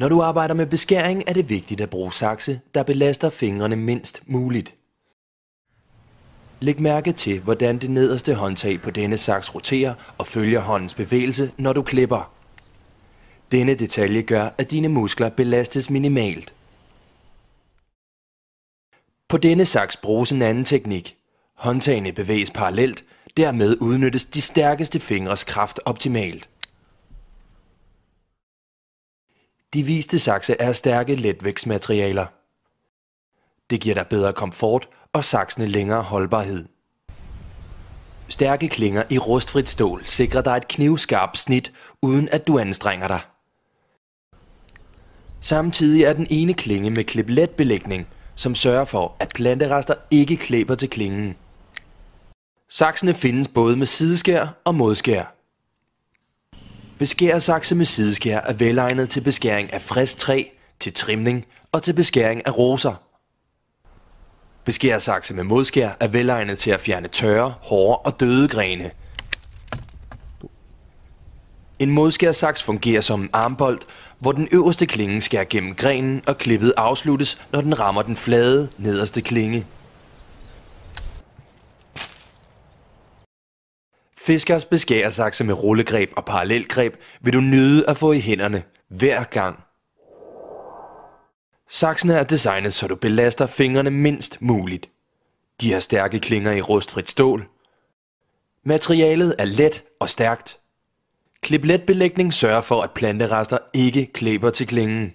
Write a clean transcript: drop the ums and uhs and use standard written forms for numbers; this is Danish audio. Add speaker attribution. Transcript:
Speaker 1: Når du arbejder med beskæring, er det vigtigt at bruge sakse, der belaster fingrene mindst muligt. Læg mærke til, hvordan det nederste håndtag på denne saks roterer og følger håndens bevægelse, når du klipper. Denne detalje gør, at dine muskler belastes minimalt. På denne saks bruges en anden teknik. Håndtagene bevæges parallelt, dermed udnyttes de stærkeste fingres kraft optimalt. De viste sakse er stærke letvægtsmaterialer. Det giver dig bedre komfort og saksene længere holdbarhed. Stærke klinger i rustfrit stål sikrer dig et knivskarpt snit, uden at du anstrenger dig. Samtidig er den ene klinge med klipletbelægning, som sørger for, at planterester ikke klæber til klingen. Saksene findes både med sideskær og modskær. Beskærersakse med sideskær er velegnet til beskæring af frisk træ, til trimning og til beskæring af roser. Beskærersakse med modskær er velegnet til at fjerne tørre, hårde og døde grene. En modskærsaks fungerer som en armbold, hvor den øverste klinge skærer gennem grenen, og klippet afsluttes, når den rammer den flade, nederste klinge. Fiskers beskærersakse med rullegreb og parallelgreb vil du nyde at få i hænderne hver gang. Saksene er designet, så du belaster fingrene mindst muligt. De har stærke klinger i rustfrit stål. Materialet er let og stærkt. Klipletbelægning sørger for, at planterester ikke klæber til klingen.